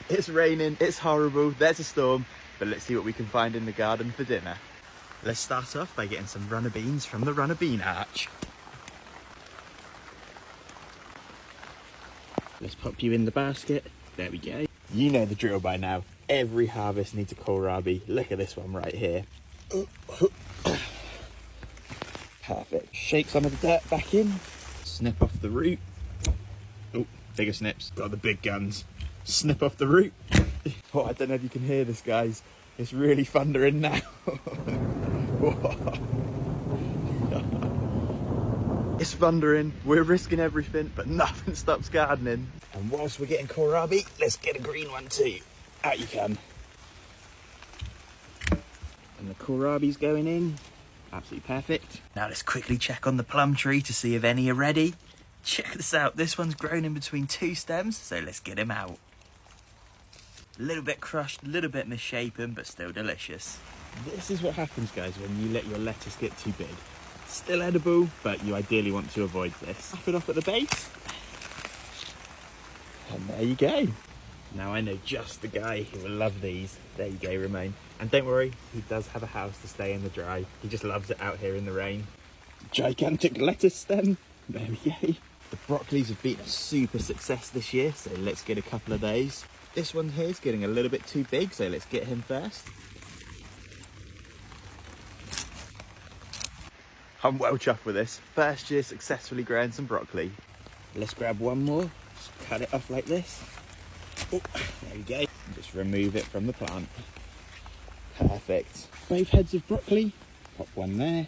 It's raining, it's horrible, there's a storm, but let's see what we can find in the garden for dinner. Let's start off by getting some runner beans from the runner bean arch. Let's pop you in the basket. There we go. You know the drill by now. Every harvest needs a kohlrabi. Look at this one right here. Perfect. Shake some of the dirt back in. Snip off the root. Oh, bigger snips. Got the big guns. Snip off the root. Oh, I don't know if you can hear this, guys. It's really thundering now. It's thundering. We're risking everything, but nothing stops gardening. And whilst we're getting kohlrabi, let's get a green one too. Out you come. And the kohlrabi's going in. Absolutely perfect. Now let's quickly check on the plum tree to see if any are ready. Check this out. This one's grown in between two stems, so let's get him out. A little bit crushed, a little bit misshapen, but still delicious. This is what happens, guys, when you let your lettuce get too big. Still edible, but you ideally want to avoid this. Snap it off at the base. And there you go. Now I know just the guy who will love these. There you go, Romain. And don't worry, he does have a house to stay in the dry. He just loves it out here in the rain. Gigantic lettuce stem. There we go. The broccolis have been a super success this year, so let's get a couple of those. This one here is getting a little bit too big, so let's get him first. I'm well chuffed with this. First year successfully growing some broccoli. Let's grab one more. Just cut it off like this. Oh, there we go. And just remove it from the plant. Perfect. Both heads of broccoli. Pop one there.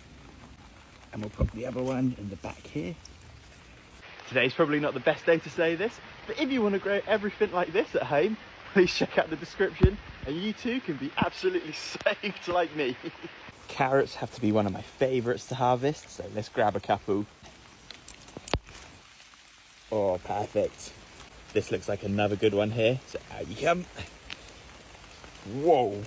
And we'll pop the other one in the back here. Today's probably not the best day to say this, but if you want to grow everything like this at home, please check out the description and you too can be absolutely saved like me. Carrots have to be one of my favourites to harvest, so let's grab a couple. Oh, perfect. This looks like another good one here, so out you come. Whoa.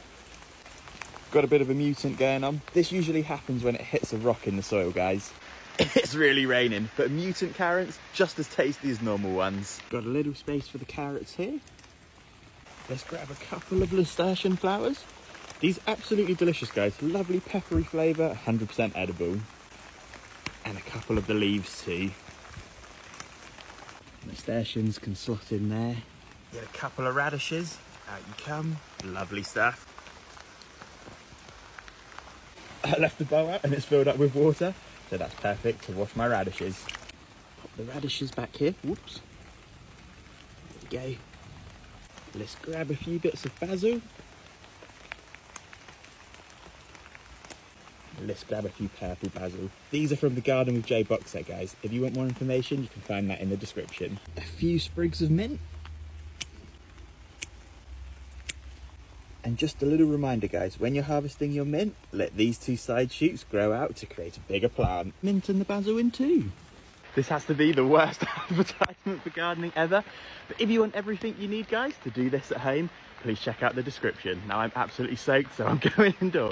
Got a bit of a mutant going on. This usually happens when it hits a rock in the soil, guys. It's really raining, but mutant carrots, just as tasty as normal ones. Got a little space for the carrots here. Let's grab a couple of nasturtium flowers. These are absolutely delicious, guys. Lovely peppery flavour, 100% edible. And a couple of the leaves too. Nasturtiums can slot in there. Get a couple of radishes. Out you come. Lovely stuff. I left the bowl out and it's filled up with water, so that's perfect to wash my radishes. Pop the radishes back here. Whoops. There we go. Let's grab a few bits of basil. Let's grab a few purple basil. These are from the Garden with J box set, guys. If you want more information, you can find that in the description. A few sprigs of mint. And just a little reminder, guys, when you're harvesting your mint, let these two side shoots grow out to create a bigger plant. Mint and the basil in too. This has to be the worst advertisement for gardening ever. But if you want everything you need, guys, to do this at home, please check out the description. Now I'm absolutely soaked, so I'm going indoors.